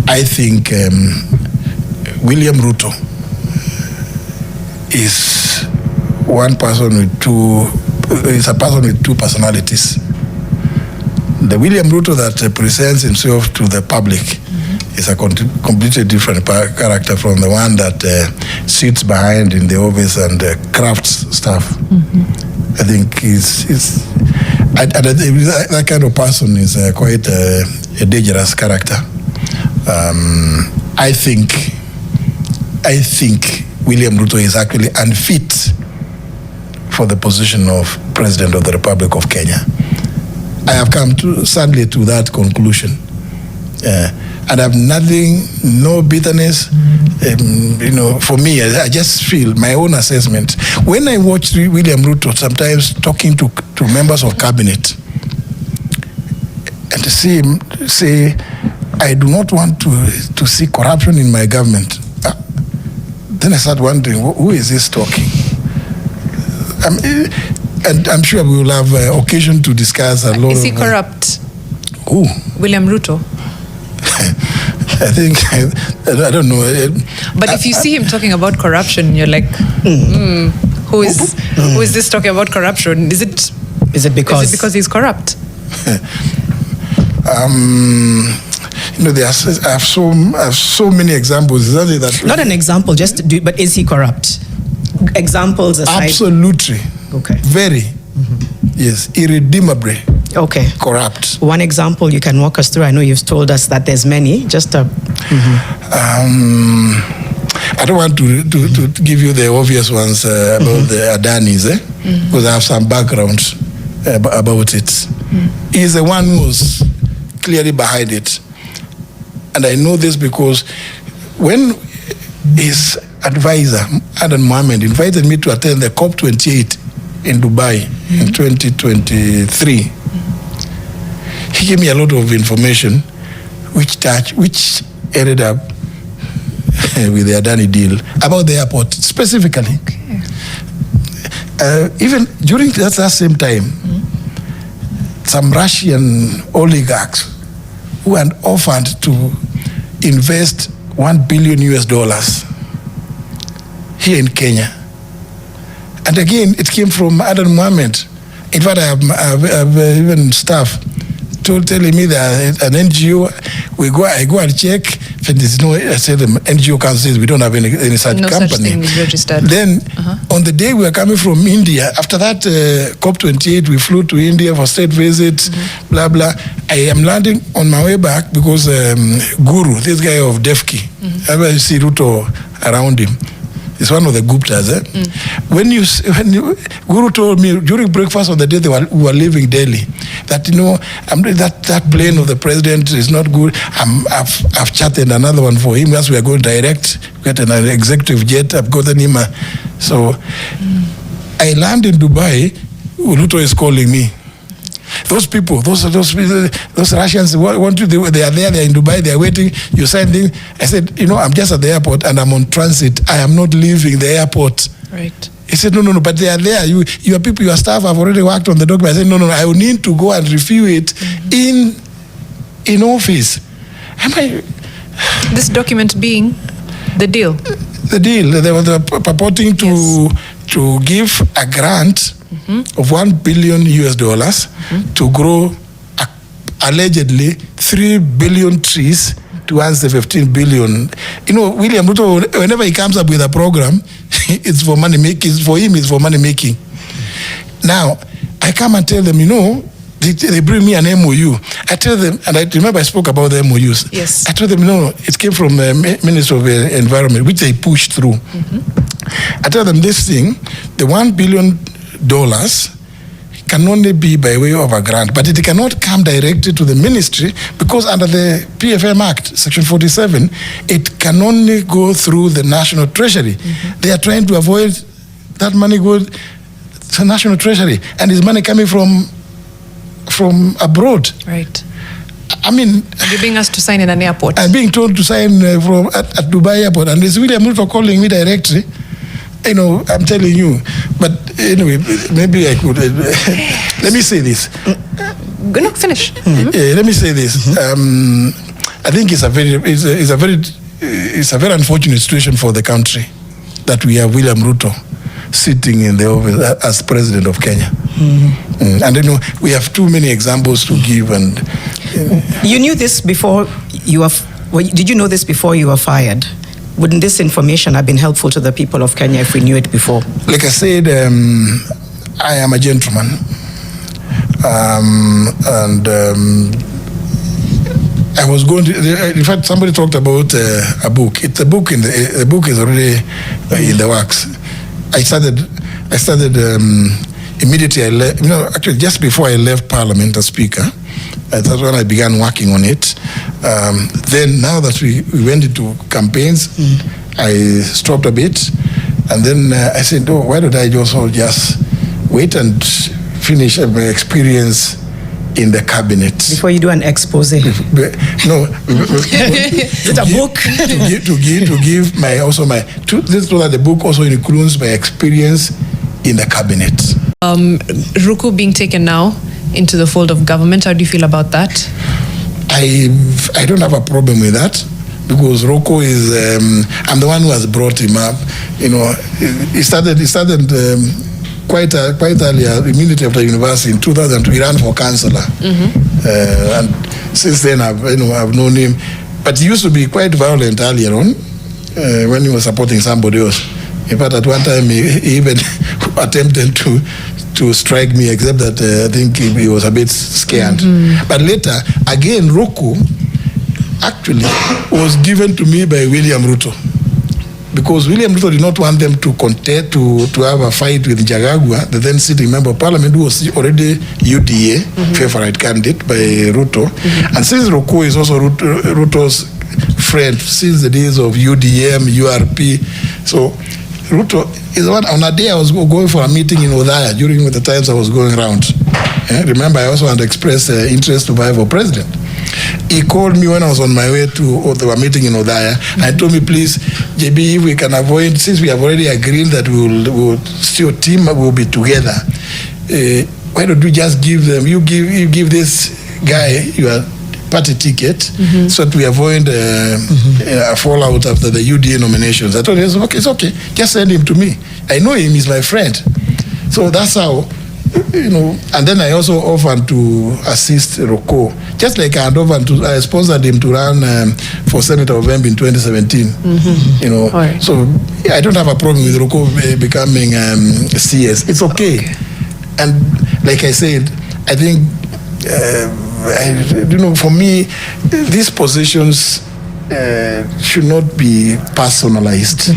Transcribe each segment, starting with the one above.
I think William Ruto is one person with a person with two personalities. The William Ruto that presents himself to the public is a completely different character from the one that sits behind in the office and crafts stuff. I think that kind of person is quite a dangerous character. I think William Ruto is actually unfit for the position of President of the Republic of Kenya. I have come sadly to that conclusion. And I have no bitterness. For me, I just feel my own assessment. When I watch William Ruto sometimes talking to members of cabinet and to see him say, I do not want to see corruption in my government. Then I start wondering, who is this talking? And I'm sure we will have occasion to discuss a lot. Is he corrupt? Who? William Ruto. I think, I don't know. But if you see him talking about corruption, you're like, who is this talking about corruption? Is it because he's corrupt? I have so many examples. Not an example, but is he corrupt? Examples aside. Absolutely. Okay. Very. Yes, irredeemably. Okay. Corrupt. One example you can walk us through. I know you've told us that there's many. Just a. I don't want to give you the obvious ones about the Adanis, because I have some background about it. He's the one who's clearly behind it, and I know this because when his advisor Adan Mohamed invited me to attend the COP28 in Dubai in 2023. He gave me a lot of information which ended up with the Adani deal about the airport specifically. Okay. Even during that same time, some Russian oligarchs who had offered to invest $1 billion here in Kenya. And again, it came from Adan Mohamed. In fact, I have even staff telling me that an NGO, I go and check, and there's no, I said the NGO council says we don't have any such company. No such thing is registered. Then, on the day we were coming from India, after that COP28, we flew to India for state visit, blah, blah. I am landing on my way back because Guru, this guy of Defki, I see Ruto around him. It's one of the Guptas. When Guru told me during breakfast on the day we were leaving Delhi that that plane of the president is not good. I've chatted another one for him. As we are going direct, get an executive jet. I've gotten him. So I land in Dubai. Ruto is calling me. Those people, those Russians want you. They are there. They are in Dubai. They are waiting. You signed in. I said, I'm just at the airport and I'm on transit. I am not leaving the airport. Right. He said, no, but they are there. Your people, your staff have already worked on the document. I said, no, I will need to go and review it in office. This document being the deal. The deal. They were purporting to give a grant of $1 billion to grow allegedly 3 billion trees to answer 15 billion. William Ruto, whenever he comes up with a program, it's for money making. For him, it's for money making. Now, I come and tell them, they bring me an MOU. I tell them, and I remember I spoke about the MOUs. Yes. I told them, it came from the Minister of Environment, which they pushed through. I tell them this thing, the $1 billion can only be by way of a grant, but it cannot come directly to the ministry because under the PFM Act, Section 47, it can only go through the National Treasury. They are trying to avoid that money going to National Treasury, and is money coming from abroad. Right. I mean, you're being asked to sign in an airport. I'm being told to sign at Dubai airport, and it's William Ruto calling me directly. I'm telling you. But anyway, maybe I could. Let me say this. No, finish. Let me say this. I think it's a very unfortunate situation for the country that we have William Ruto sitting in the office as president of Kenya. And you know, we have too many examples to give. And you knew this before you were. Did you know this before you were fired? Wouldn't this information have been helpful to the people of Kenya if we knew it before? Like I said, I am a gentleman, I was going to. In fact, somebody talked about a book. It's a book. The book is already in the works. I started immediately. I left. You know, actually, just before I left Parliament as Speaker, that's when I began working on it. Then, now that we went into campaigns, I stopped a bit, and then I said, "Oh, why don't I just wait and finish my experience in the cabinet before you do an expose?" No, it's a book to give my so that the book also includes my experience in the cabinet. Ruku being taken now into the fold of government, how do you feel about that? I don't have a problem with that, because Ruku is I'm the one who has brought him up. You know, he started quite earlier, immediately after university in 2002. He ran for councillor, and since then I've known him. But he used to be quite violent earlier on when he was supporting somebody else. In fact, at one time he even attempted to strike me, except that I think he was a bit scared. But later, again, Ruku actually was given to me by William Ruto, because William Ruto did not want them to contest to have a fight with Gachagua, the then sitting member of parliament, who was already UDA favorite candidate by Ruto. And since Ruku is also Ruto's friend since the days of UDM, URP, so Ruto is the one. On a day I was going for a meeting in Othaya during the times I was going around. Remember, I also had expressed interest to vie for president. He called me when I was on my way to the meeting in Othaya and told me, please, JB, if we can avoid, since we have already agreed that we'll still team, we'll be together. Why don't you just give them? You give this guy your party ticket, so that we avoid a fallout after the UDA nominations. I told him, it's okay, just send him to me. I know him; he's my friend. So that's how. You know, and then I also offered to assist Roko, just like I sponsored him to run for Senator of Embu in 2017. You know, right. So I don't have a problem with Roko becoming CS. It's okay. And like I said, I think for me, these positions should not be personalized.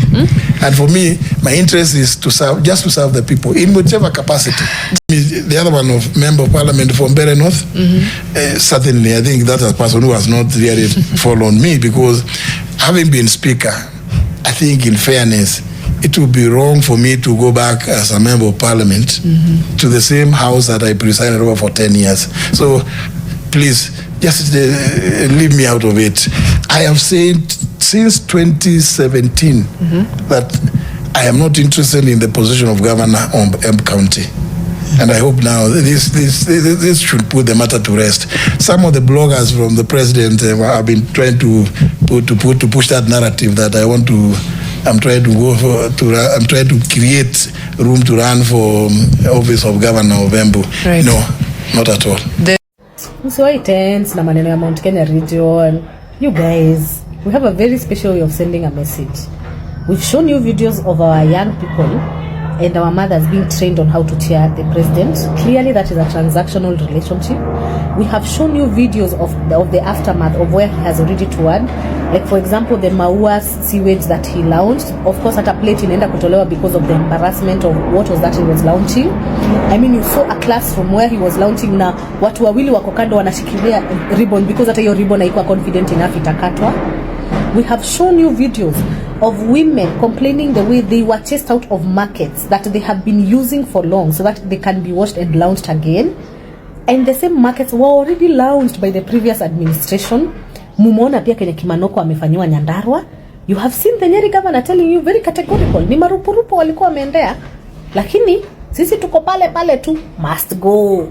And for me, my interest is to serve the people in whichever capacity. The other one of member of parliament from Bere North, certainly I think that's a person who has not really followed me, because having been speaker, I think in fairness, it would be wrong for me to go back as a member of parliament to the same house that I presided over for 10 years. So please, just leave me out of it. I have said since 2017 that I am not interested in the position of governor of Embu County. And I hope now this should put the matter to rest. Some of the bloggers from the president have been trying to push that narrative that I'm trying to create room to run for office of governor of Embu. Right. No, not at all. So tense na maneno ya Mount Kenya region. You guys, we have a very special way of sending a message. We've shown you videos of our young people and our mothers being trained on how to cheer the president. Clearly that is a transactional relationship. We have shown you videos of the aftermath of where he has already toured. Like for example, the Maua sewage that he launched. Of course, at a plate inaenda kutolewa because of the embarrassment of what was that he was launching. I mean, you saw a classroom where he was launching na watu wawili wako kando wanashikilia ribbon because hata hiyo ribbon haikuwa confident enough itakatwa. We have shown you videos of women complaining the way they were chased out of markets that they have been using for long so that they can be washed and launched again. And the same markets were already launched by the previous administration. Mumeona pia kwenye Kimanoko amefanywa Nyandarua. You have seen the Nyeri governor telling you very categorical, ni marupurupu walikuwa wameendea, lakini sisi tuko pale tu, must go.